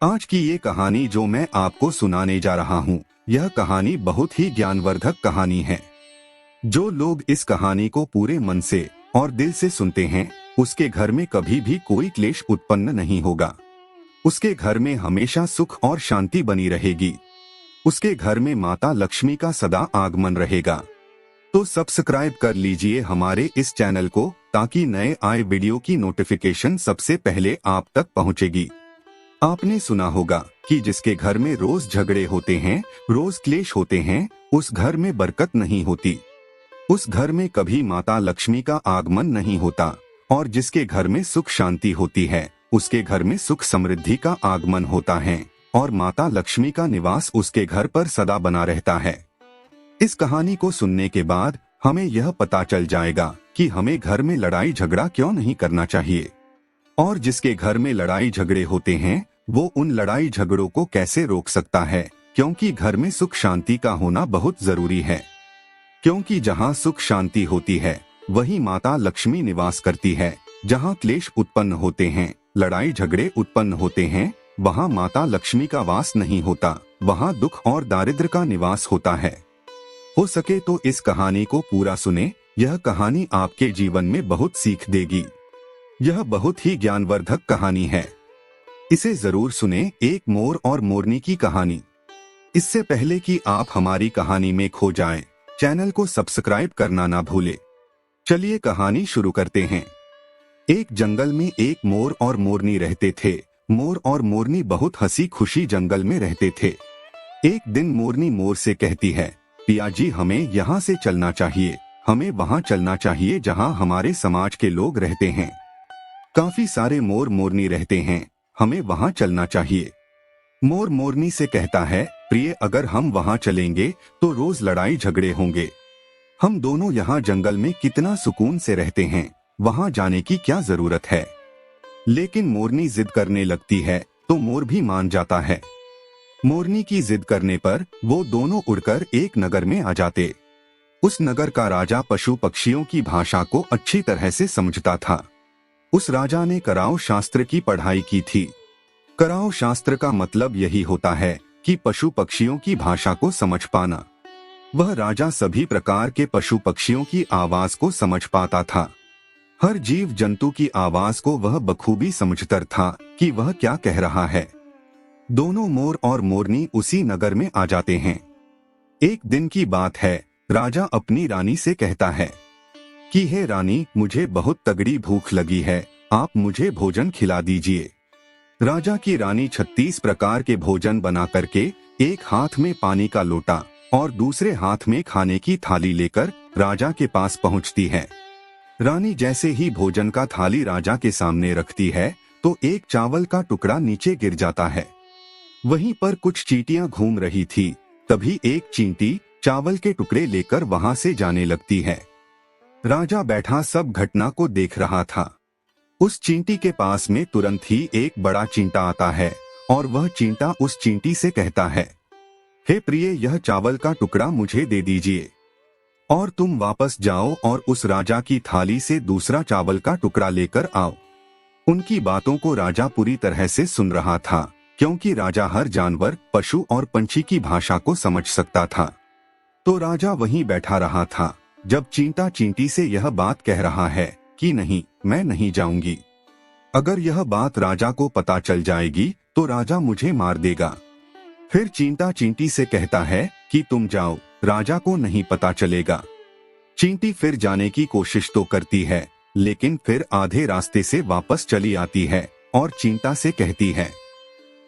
आज की ये कहानी जो मैं आपको सुनाने जा रहा हूँ, यह कहानी बहुत ही ज्ञानवर्धक कहानी है। जो लोग इस कहानी को पूरे मन से और दिल से सुनते हैं, उसके घर में कभी भी कोई क्लेश उत्पन्न नहीं होगा। उसके घर में हमेशा सुख और शांति बनी रहेगी। उसके घर में माता लक्ष्मी का सदा आगमन रहेगा। तो सब्सक्राइब कर लीजिए हमारे इस चैनल को, ताकि नए आए वीडियो की नोटिफिकेशन सबसे पहले आप तक पहुंचेगी। आपने सुना होगा कि जिसके घर में रोज झगड़े होते हैं, रोज क्लेश होते हैं, उस घर में बरकत नहीं होती। उस घर में कभी माता लक्ष्मी का आगमन नहीं होता। और जिसके घर में सुख शांति होती है, उसके घर में सुख समृद्धि का आगमन होता है और माता लक्ष्मी का निवास उसके घर पर सदा बना रहता है। इस कहानी को सुनने के बाद हमें यह पता चल जाएगा कि हमें घर में लड़ाई झगड़ा क्यों नहीं करना चाहिए, और जिसके घर में लड़ाई झगड़े होते हैं, वो उन लड़ाई झगड़ों को कैसे रोक सकता है, क्योंकि घर में सुख शांति का होना बहुत जरूरी है। क्योंकि जहाँ सुख शांति होती है, वही माता लक्ष्मी निवास करती है। जहाँ क्लेश उत्पन्न होते हैं, लड़ाई झगड़े उत्पन्न होते हैं, वहाँ माता लक्ष्मी का वास नहीं होता। वहाँ दुख और दारिद्र्य का निवास होता है। हो सके तो इस कहानी को पूरा सुने। यह कहानी आपके जीवन में बहुत सीख देगी। यह बहुत ही ज्ञानवर्धक कहानी है। इसे जरूर सुने। एक मोर और मोरनी की कहानी। इससे पहले कि आप हमारी कहानी में खो जाएं, चैनल को सब्सक्राइब करना ना भूले। चलिए कहानी शुरू करते हैं। एक जंगल में एक मोर और मोरनी रहते थे। मोर और मोरनी बहुत हंसी खुशी जंगल में रहते थे। एक दिन मोरनी मोर से कहती है, पिया जी, हमें यहाँ से चलना चाहिए। हमें वहाँ चलना चाहिए जहाँ हमारे समाज के लोग रहते हैं। काफी सारे मोर मोरनी रहते हैं, हमें वहाँ चलना चाहिए। मोर मोरनी से कहता है, प्रिय, अगर हम वहाँ चलेंगे तो रोज लड़ाई झगड़े होंगे। हम दोनों यहाँ जंगल में कितना सुकून से रहते हैं, वहाँ जाने की क्या जरूरत है। लेकिन मोरनी जिद करने लगती है तो मोर भी मान जाता है। मोरनी की जिद करने पर वो दोनों उड़कर एक नगर में आ जाते। उस नगर का राजा पशु पक्षियों की भाषा को अच्छी तरह से समझता था। उस राजा ने कराओ शास्त्र की पढ़ाई की थी। कराओ शास्त्र का मतलब यही होता है कि पशु पक्षियों की भाषा को समझ पाना। वह राजा सभी प्रकार के पशु पक्षियों की आवाज को समझ पाता था। हर जीव जंतु की आवाज को वह बखूबी समझता था कि वह क्या कह रहा है। दोनों मोर और मोरनी उसी नगर में आ जाते हैं। एक दिन की बात है। राजा अपनी रानी से कहता है कि हे रानी, मुझे बहुत तगड़ी भूख लगी है, आप मुझे भोजन खिला दीजिए। राजा की रानी 36 प्रकार के भोजन बना करके एक हाथ में पानी का लोटा और दूसरे हाथ में खाने की थाली लेकर राजा के पास पहुंचती है। रानी जैसे ही भोजन का थाली राजा के सामने रखती है तो एक चावल का टुकड़ा नीचे गिर जाता है। वहीं पर कुछ चींटियां घूम रही थी। तभी एक चींटी चावल के टुकड़े लेकर वहां से जाने लगती है। राजा बैठा सब घटना को देख रहा था। उस चींटी के पास में तुरंत ही एक बड़ा चींटा आता है और वह चींटा उस चींटी से कहता है, हे प्रिय, यह चावल का टुकड़ा मुझे दे दीजिए और तुम वापस जाओ और उस राजा की थाली से दूसरा चावल का टुकड़ा लेकर आओ। उनकी बातों को राजा पूरी तरह से सुन रहा था, क्योंकि राजा हर जानवर, पशु और पंछी की भाषा को समझ सकता था। तो राजा वहीं बैठा रहा था जब चींटा चींटी से यह बात कह रहा है कि नहीं, मैं नहीं जाऊंगी। अगर यह बात राजा को पता चल जाएगी तो राजा मुझे मार देगा। फिर चींटा चींटी से कहता है कि तुम जाओ, राजा को नहीं पता चलेगा। चींटी फिर जाने की कोशिश तो करती है, लेकिन फिर आधे रास्ते से वापस चली आती है और चींटा से कहती है,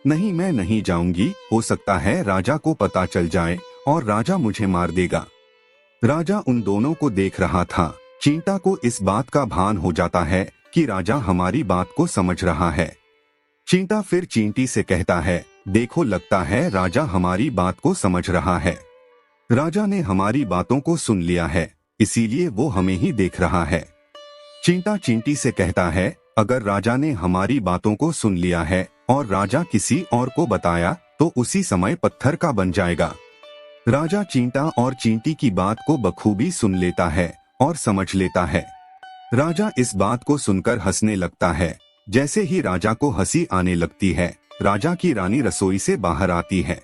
नहीं, मैं नहीं जाऊंगी। हो सकता है राजा को पता चल जाए और राजा मुझे मार देगा। राजा उन दोनों को देख रहा था। चींटा को इस बात का भान हो जाता है कि राजा हमारी बात को समझ रहा है। चींटा फिर चींटी से कहता है, देखो, लगता है राजा हमारी बात को समझ रहा है। राजा ने हमारी बातों को सुन लिया है, इसीलिए वो हमें ही देख रहा है। चींटा चींटी से कहता है, अगर राजा ने हमारी बातों को सुन लिया है और राजा किसी और को बताया तो उसी समय पत्थर का बन जाएगा। राजा चींटा और चींटी की बात को बखूबी सुन लेता है और समझ लेता है। राजा इस बात को सुनकर हंसने लगता है। जैसे ही राजा को हंसी आने लगती है, राजा की रानी रसोई से बाहर आती है।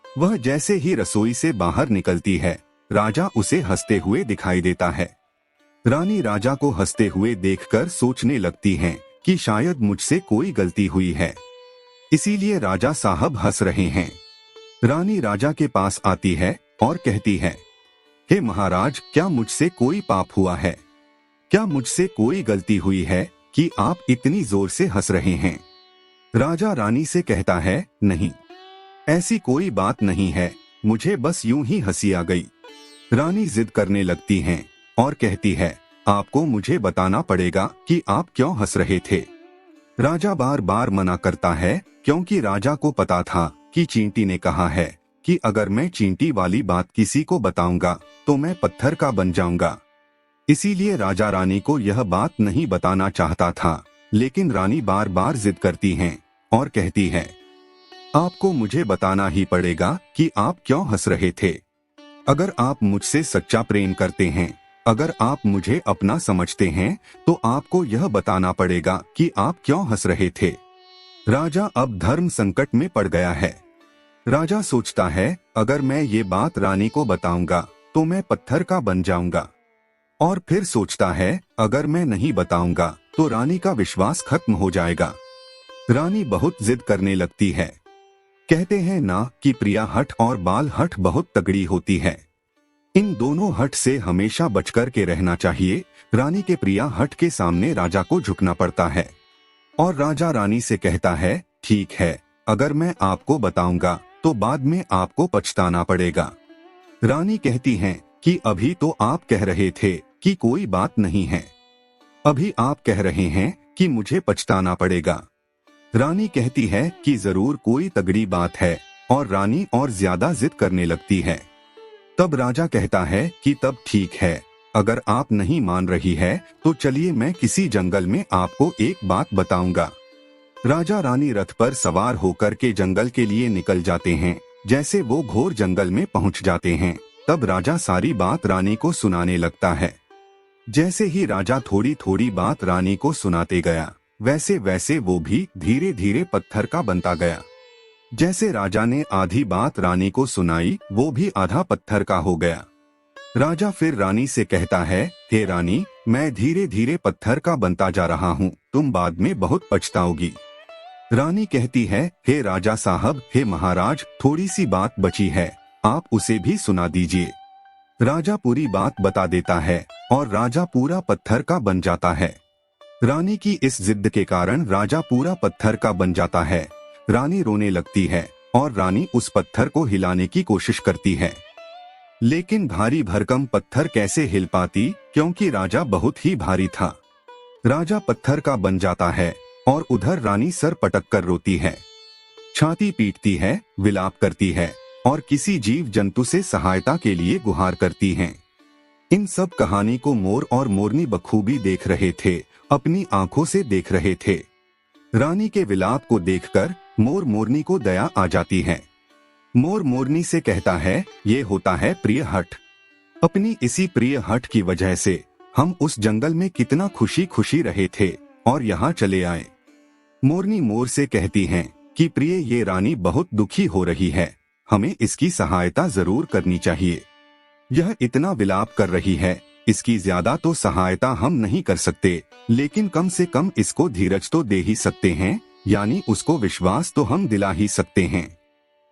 वह जैसे ही रसोई से बाहर निकलती है, राजा उसे हंसते हुए दिखाई देता है। रानी राजा को हंसते हुए देखकर सोचने लगती हैं कि शायद मुझसे कोई गलती हुई है, इसीलिए राजा साहब हंस रहे हैं। रानी राजा के पास आती है और कहती है, हे महाराज, क्या मुझसे कोई पाप हुआ है? क्या मुझसे कोई गलती हुई है कि आप इतनी जोर से हंस रहे हैं? राजा रानी से कहता है, नहीं, ऐसी कोई बात नहीं है, मुझे बस यूं ही हंसी आ गई। रानी जिद करने लगती हैं और कहती है, आपको मुझे बताना पड़ेगा कि आप क्यों हंस रहे थे। राजा बार बार मना करता है, क्योंकि राजा को पता था कि चींटी ने कहा है कि अगर मैं चींटी वाली बात किसी को बताऊंगा तो मैं पत्थर का बन जाऊंगा। इसीलिए राजा रानी को यह बात नहीं बताना चाहता था, लेकिन रानी बार बार जिद करती हैं और कहती है, आपको मुझे बताना ही पड़ेगा कि आप क्यों हंस रहे थे। अगर आप मुझसे सच्चा प्रेम करते हैं, अगर आप मुझे अपना समझते हैं, तो आपको यह बताना पड़ेगा कि आप क्यों हंस रहे थे। राजा अब धर्म संकट में पड़ गया है। राजा सोचता है, अगर मैं ये बात रानी को बताऊंगा तो मैं पत्थर का बन जाऊंगा, और फिर सोचता है, अगर मैं नहीं बताऊंगा तो रानी का विश्वास खत्म हो जाएगा। रानी बहुत जिद करने लगती है। कहते हैं ना कि प्रिया हठ और बाल हठ बहुत तगड़ी होती है। इन दोनों हठ से हमेशा बचकर के रहना चाहिए। रानी के प्रिया हठ के सामने राजा को झुकना पड़ता है और राजा रानी से कहता है, ठीक है, अगर मैं आपको बताऊंगा तो बाद में आपको पछताना पड़ेगा। रानी कहती हैं कि अभी तो आप कह रहे थे कि कोई बात नहीं है, अभी आप कह रहे हैं कि मुझे पछताना पड़ेगा। रानी कहती है कि जरूर कोई तगड़ी बात है, और रानी और ज्यादा जिद करने लगती है। तब राजा कहता है कि तब ठीक है, अगर आप नहीं मान रही है तो चलिए मैं किसी जंगल में आपको एक बात बताऊंगा। राजा रानी रथ पर सवार होकर के जंगल के लिए निकल जाते हैं। जैसे वो घोर जंगल में पहुंच जाते हैं, तब राजा सारी बात रानी को सुनाने लगता है। जैसे ही राजा थोड़ी थोड़ी बात रानी को सुनाते गया, वैसे वैसे वो भी धीरे धीरे पत्थर का बनता गया। जैसे राजा ने आधी बात रानी को सुनाई, वो भी आधा पत्थर का हो गया। राजा फिर रानी से कहता है, हे रानी, मैं धीरे धीरे पत्थर का बनता जा रहा हूँ, तुम बाद में बहुत पछताओगी। रानी कहती है, हे राजा साहब, हे महाराज, थोड़ी सी बात बची है, आप उसे भी सुना दीजिए। राजा पूरी बात बता देता है और राजा पूरा पत्थर का बन जाता है। रानी की इस जिद के कारण राजा पूरा पत्थर का बन जाता है। रानी रोने लगती है और रानी उस पत्थर को हिलाने की कोशिश करती है, लेकिन भारी भरकम पत्थर कैसे हिल पाती, क्योंकि राजा बहुत ही भारी था। राजा पत्थर का बन जाता है और उधर रानी सर पटक कर रोती है, छाती पीटती है, विलाप करती है और किसी जीव जंतु से सहायता के लिए गुहार करती हैं। इन सब कहानी को मोर और मोरनी बखूबी देख रहे थे, अपनी आंखों से देख रहे थे। रानी के विलाप को देखकर मोर मोरनी को दया आ जाती है। मोर मोरनी से कहता है, ये होता है प्रिय हठ। अपनी इसी प्रिय हठ की वजह से हम उस जंगल में कितना खुशी खुशी रहे थे और यहाँ चले आए। मोरनी मोर से कहती हैं कि प्रिय, ये रानी बहुत दुखी हो रही है, हमें इसकी सहायता जरूर करनी चाहिए। यह इतना विलाप कर रही है, इसकी ज्यादा तो सहायता हम नहीं कर सकते, लेकिन कम से कम इसको धीरज तो दे ही सकते हैं, यानी उसको विश्वास तो हम दिला ही सकते हैं।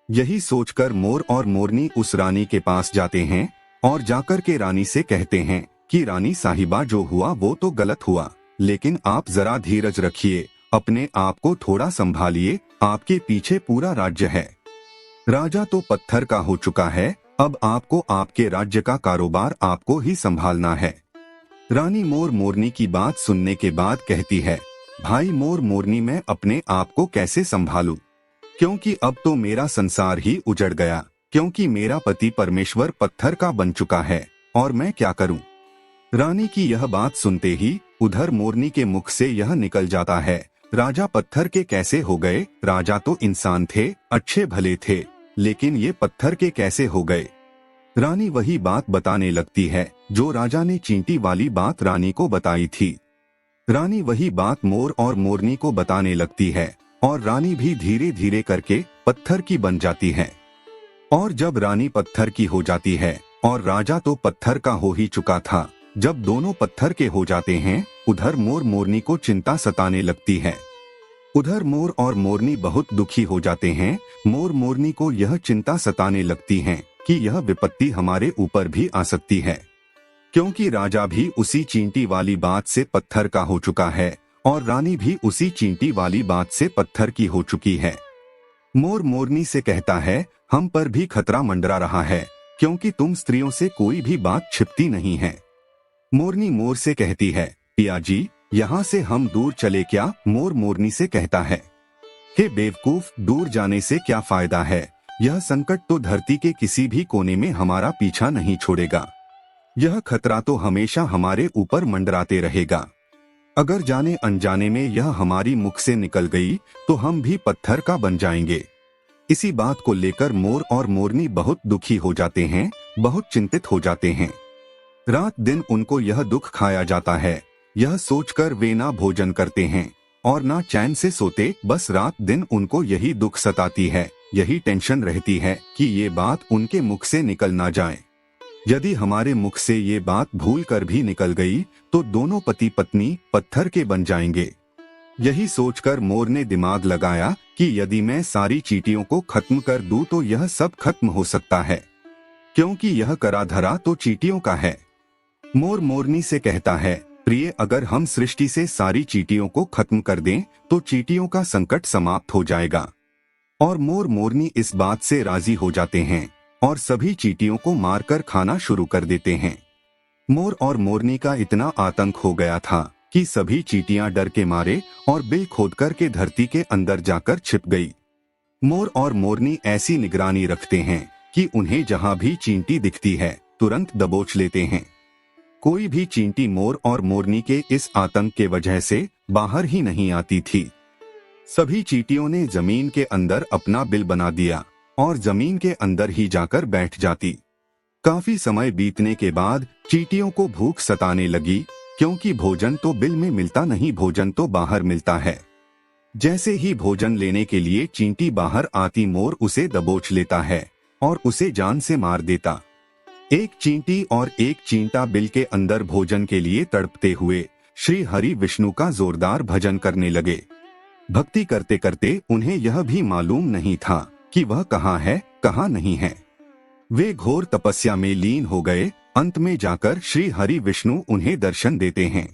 यही सोचकर मोर और मोरनी उस रानी के पास जाते हैं और जाकर के रानी से कहते हैं कि रानी साहिबा, जो हुआ वो तो गलत हुआ, लेकिन आप जरा धीरज रखिए, अपने आप को थोड़ा संभालिए, आपके पीछे पूरा राज्य है। राजा तो पत्थर का हो चुका है, अब आपको आपके राज्य का कारोबार आपको ही संभालना है। रानी मोर मोरनी की बात सुनने के बाद कहती है, भाई मोर मोरनी, मैं अपने आप को कैसे संभालूं, क्योंकि अब तो मेरा संसार ही उजड़ गया, क्योंकि मेरा पति परमेश्वर पत्थर का बन चुका है, और मैं क्या करूं। रानी की यह बात सुनते ही उधर मोरनी के मुख से यह निकल जाता है, राजा पत्थर के कैसे हो गए? राजा तो इंसान थे, अच्छे भले थे, लेकिन ये पत्थर के कैसे हो गए? रानी वही बात बताने लगती है जो राजा ने चींटी वाली बात रानी को बताई थी। रानी वही बात मोर और मोरनी को बताने लगती है और रानी भी धीरे धीरे करके पत्थर की बन जाती है। और जब रानी पत्थर की हो जाती है और राजा तो पत्थर का हो ही चुका था, जब दोनों पत्थर के हो जाते हैं, उधर मोर मोरनी को चिंता सताने लगती है। उधर मोर और मोरनी बहुत दुखी हो जाते हैं। मोर मोरनी को यह चिंता सताने लगती है कि यह विपत्ति हमारे ऊपर भी आ सकती है, क्योंकि राजा भी उसी चींटी वाली बात से पत्थर का हो चुका है और रानी भी उसी चींटी वाली बात से पत्थर की हो चुकी है। मोर मोरनी से कहता है, हम पर भी खतरा मंडरा रहा है, क्योंकि तुम स्त्रियों से कोई भी बात छिपती नहीं है। मोरनी मोर से कहती है, पिया जी, यहाँ से हम दूर चले क्या? मोर मोरनी से कहता है, हे बेवकूफ, दूर जाने से क्या फायदा है? यह संकट तो धरती के किसी भी कोने में हमारा पीछा नहीं छोड़ेगा। यह खतरा तो हमेशा हमारे ऊपर मंडराते रहेगा। अगर जाने अनजाने में यह हमारी मुख से निकल गई तो हम भी पत्थर का बन जाएंगे। इसी बात को लेकर मोर और मोरनी बहुत दुखी हो जाते हैं, बहुत चिंतित हो जाते हैं। रात दिन उनको यह दुख खाया जाता है। यह सोचकर वे ना भोजन करते हैं और ना चैन से सोते। बस रात दिन उनको यही दुख सताती है, यही टेंशन रहती है कि ये बात उनके मुख से निकल ना जाए। यदि हमारे मुख से ये बात भूल कर भी निकल गई तो दोनों पति पत्नी पत्थर के बन जाएंगे। यही सोचकर मोर ने दिमाग लगाया कि यदि मैं सारी चींटियों को खत्म कर दूं तो यह सब खत्म हो सकता है, क्योंकि यह करा धरा तो चींटियों का है। मोर मोरनी से कहता है, प्रिय, अगर हम सृष्टि से सारी चींटियों को खत्म कर दें तो चींटियों का संकट समाप्त हो जाएगा। और मोर मोरनी इस बात से राजी हो जाते हैं और सभी चींटियों को मारकर खाना शुरू कर देते हैं। मोर और मोरनी का इतना आतंक हो गया था कि सभी चींटियां डर के मारे और बिल खोद कर के धरती के अंदर जाकर छिप गई। मोर और मोरनी ऐसी निगरानी रखते हैं कि उन्हें जहां भी चींटी दिखती है तुरंत दबोच लेते हैं। कोई भी चींटी मोर और मोरनी के इस आतंक के वजह से बाहर ही नहीं आती थी। सभी चींटियों ने जमीन के अंदर अपना बिल बना दिया और जमीन के अंदर ही जाकर बैठ जाती। काफी समय बीतने के बाद चींटियों को भूख सताने लगी, क्योंकि भोजन तो बिल में मिलता नहीं, भोजन तो बाहर मिलता है। जैसे ही भोजन लेने के लिए चींटी बाहर आती, मोर उसे दबोच लेता है और उसे जान से मार देता। एक चींटी और एक चींटा बिल के अंदर भोजन के लिए तड़पते हुए श्री हरि विष्णु का जोरदार भजन करने लगे। भक्ति करते करते उन्हें यह भी मालूम नहीं था कि वह कहाँ है, कहाँ नहीं है। वे घोर तपस्या में लीन हो गए। अंत में जाकर श्री हरि विष्णु उन्हें दर्शन देते हैं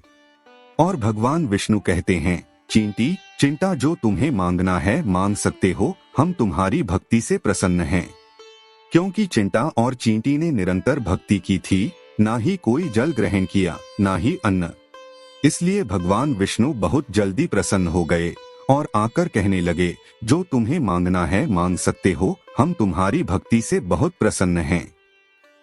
और भगवान विष्णु कहते हैं, चींटी, चिंटा, जो तुम्हें मांगना है मांग सकते हो, हम तुम्हारी भक्ति से प्रसन्न हैं। क्योंकि चिंटा और चींटी ने निरंतर भक्ति की थी, ना ही कोई जल ग्रहण किया, ना ही अन्न, इसलिए भगवान विष्णु बहुत जल्दी प्रसन्न हो गए और आकर कहने लगे, जो तुम्हें मांगना है मांग सकते हो, हम तुम्हारी भक्ति से बहुत प्रसन्न हैं।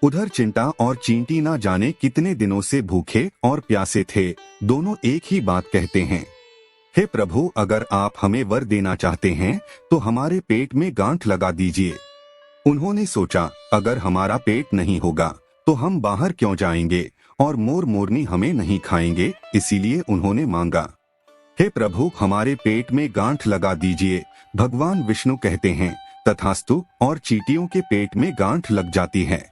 उधर चिंटा और चींटी ना जाने कितने दिनों से भूखे और प्यासे थे। दोनों एक ही बात कहते हैं, हे प्रभु, अगर आप हमें वर देना चाहते हैं तो हमारे पेट में गांठ लगा दीजिए। उन्होंने सोचा, अगर हमारा पेट नहीं होगा तो हम बाहर क्यों जाएंगे और मोर मोरनी हमें नहीं खाएंगे, इसीलिए उन्होंने मांगा, हे प्रभु, हमारे पेट में गांठ लगा दीजिए। भगवान विष्णु कहते हैं, तथास्तु, और चींटियों के पेट में गांठ लग जाती है।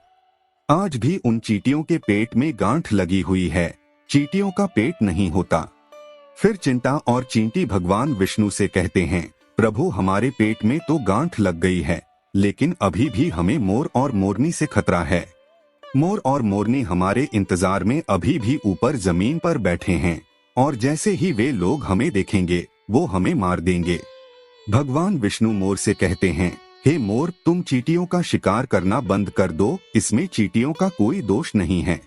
आज भी उन चींटियों के पेट में गांठ लगी हुई है, चींटियों का पेट नहीं होता। फिर चिंटा और चींटी भगवान विष्णु से कहते हैं, प्रभु, हमारे पेट में तो गांठ लग गई है, लेकिन अभी भी हमें मोर और मोरनी से खतरा है। मोर और मोरनी हमारे इंतजार में अभी भी ऊपर जमीन पर बैठे हैं और जैसे ही वे लोग हमें देखेंगे वो हमें मार देंगे। भगवान विष्णु मोर से कहते हैं, हे मोर, तुम चींटियों का शिकार करना बंद कर दो, इसमें चींटियों का कोई दोष नहीं है।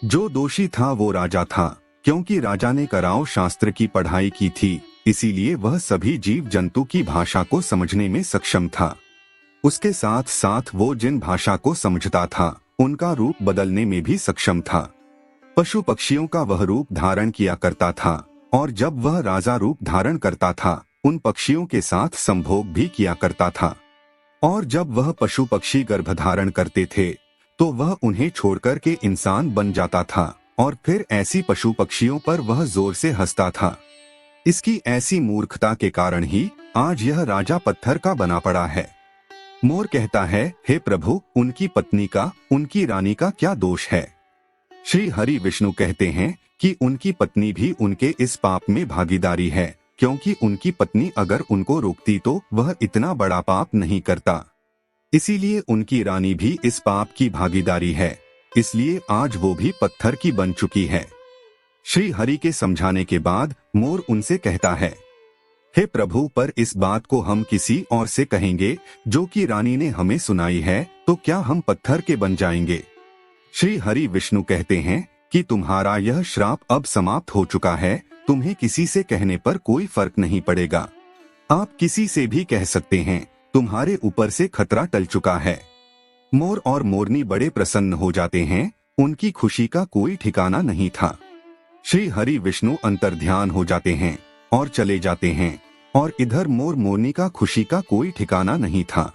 जो दोषी था वो राजा था, क्योंकि राजा ने कराओ शास्त्र की पढ़ाई की थी, इसीलिए वह सभी जीव जंतु की भाषा को समझने में सक्षम था। उसके साथ साथ वो जिन भाषा को समझता था उनका रूप बदलने में भी सक्षम था। पशु पक्षियों का वह रूप धारण किया करता था और जब वह राजा रूप धारण करता था उन पक्षियों के साथ संभोग भी किया करता था। और जब वह पशु पक्षी गर्भधारण करते थे तो वह उन्हें छोड़कर के इंसान बन जाता था और फिर ऐसी पशु पक्षियों पर वह जोर से हंसता था। इसकी ऐसी मूर्खता के कारण ही आज यह राजा पत्थर का बना पड़ा है। मोर कहता है, हे प्रभु, उनकी पत्नी का, उनकी रानी का क्या दोष है? श्री हरि विष्णु कहते हैं कि उनकी पत्नी भी उनके इस पाप में भागीदारी है, क्योंकि उनकी पत्नी अगर उनको रोकती तो वह इतना बड़ा पाप नहीं करता। इसीलिए उनकी रानी भी इस पाप की भागीदारी है, इसलिए आज वो भी पत्थर की बन चुकी है। श्री हरि के समझाने के बाद मोर उनसे कहता है, हे प्रभु, पर इस बात को हम किसी और से कहेंगे जो कि रानी ने हमें सुनाई है, तो क्या हम पत्थर के बन जाएंगे? श्री हरि विष्णु कहते हैं कि तुम्हारा यह श्राप अब समाप्त हो चुका है, तुम्हें किसी से कहने पर कोई फर्क नहीं पड़ेगा। आप किसी से भी कह सकते हैं, तुम्हारे ऊपर से खतरा टल चुका है। मोर और मोरनी बड़े प्रसन्न हो जाते हैं, उनकी खुशी का कोई ठिकाना नहीं था। श्री हरि विष्णु अंतर्ध्यान हो जाते हैं और चले जाते हैं, और इधर मोर मोरनी का खुशी का कोई ठिकाना नहीं था।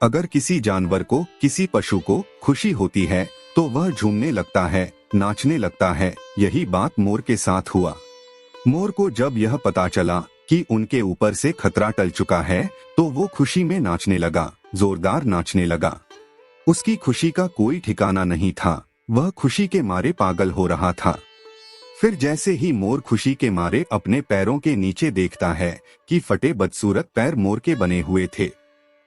अगर किसी जानवर को, किसी पशु को खुशी होती है तो वह झूमने लगता है, नाचने लगता है। यही बात मोर के साथ हुआ। मोर को जब यह पता चला कि उनके ऊपर से खतरा टल चुका है, तो वो खुशी में नाचने लगा, जोरदार नाचने लगा। उसकी खुशी का कोई ठिकाना नहीं था, वह खुशी के मारे पागल हो रहा था। फिर जैसे ही मोर खुशी के मारे अपने पैरों के नीचे देखता है कि फटे बदसूरत पैर मोर के बने हुए थे।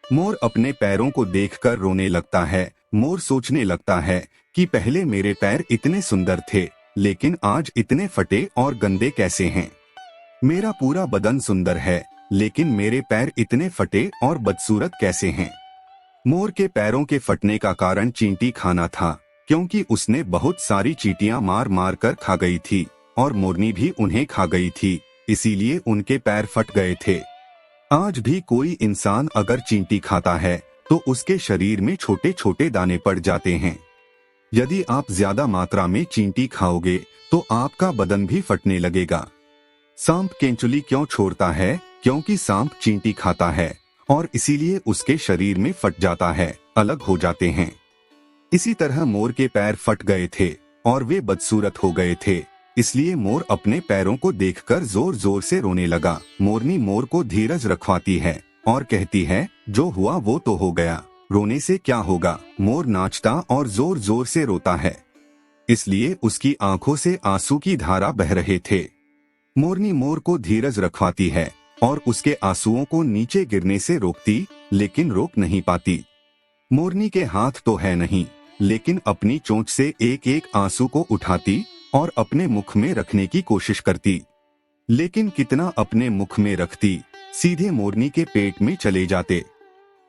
मोर अपने पैरों को देखकर रोने लगता है। मोर सोचने लगता है कि पहले मेरे पैर इतने सुंदर थे, लेकिन आज इतने फटे और गंदे कैसे हैं? मेरा पूरा बदन सुंदर है, लेकिन मेरे पैर इतने फटे और बदसूरत कैसे हैं? मोर के पैरों के फटने का कारण चींटी खाना था, क्योंकि उसने बहुत सारी चींटियां मार मार कर खा गई थी और मोरनी भी उन्हें खा गई थी, इसीलिए उनके पैर फट गए थे। आज भी कोई इंसान अगर चींटी खाता है तो उसके शरीर में छोटे छोटे दाने पड़ जाते हैं। यदि आप ज्यादा मात्रा में चींटी खाओगे तो आपका बदन भी फटने लगेगा। सांप केंचुली क्यों छोड़ता है? क्योंकि सांप चींटी खाता है और इसीलिए उसके शरीर में फट जाता है, अलग हो जाते हैं। इसी तरह मोर के पैर फट गए थे और वे बदसूरत हो गए थे, इसलिए मोर अपने पैरों को देखकर जोर जोर से रोने लगा। मोरनी मोर को धीरज रखवाती है और कहती है, जो हुआ वो तो हो गया, रोने से क्या होगा। मोर नाचता और जोर जोर से रोता है, इसलिए उसकी आंखों से आंसू की धारा बह रहे थे। मोरनी मोर को धीरज रखवाती है और उसके आंसुओं को नीचे गिरने से रोकती, लेकिन रोक नहीं पाती। मोरनी के हाथ तो है नहीं, लेकिन अपनी चोंच से एक एक आंसू को उठाती और अपने मुख में रखने की कोशिश करती, लेकिन कितना अपने मुख में रखती, सीधे मोरनी के पेट में चले जाते।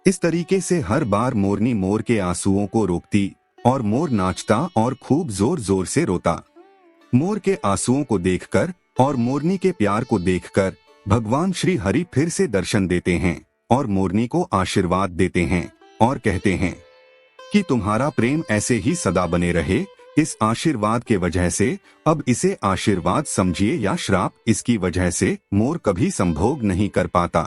इस तरीके से हर बार मोरनी मोर के आंसुओं को रोकती और मोर नाचता और खूब जोर जोर से रोता। मोर के आंसुओं को देखकर और मोरनी के प्यार को देखकर भगवान श्री हरि फिर से दर्शन देते हैं और मोरनी को आशीर्वाद देते हैं और कहते हैं कि तुम्हारा प्रेम ऐसे ही सदा बने रहे। इस आशीर्वाद के वजह से अब इसे आशीर्वाद समझिए या श्राप, इसकी वजह से मोर कभी संभोग नहीं कर पाता,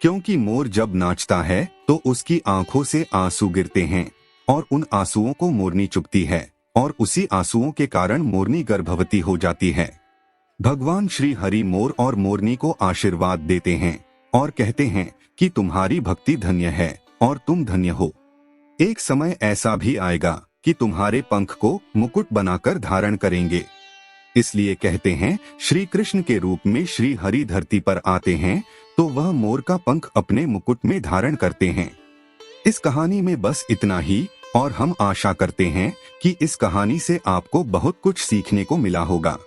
क्योंकि मोर जब नाचता है तो उसकी आंखों से आंसू गिरते हैं और उन आंसुओं को मोरनी चुपती है और उसी आंसुओं के कारण मोरनी गर्भवती हो जाती है। भगवान श्री हरि मोर और मोरनी को आशीर्वाद देते हैं और कहते हैं कि तुम्हारी भक्ति धन्य है और तुम धन्य हो। एक समय ऐसा भी आएगा कि तुम्हारे पंख को मुकुट बनाकर धारण करेंगे। इसलिए कहते हैं, श्री कृष्ण के रूप में श्री हरि धरती पर आते हैं तो वह मोर का पंख अपने मुकुट में धारण करते हैं। इस कहानी में बस इतना ही, और हम आशा करते हैं कि इस कहानी से आपको बहुत कुछ सीखने को मिला होगा।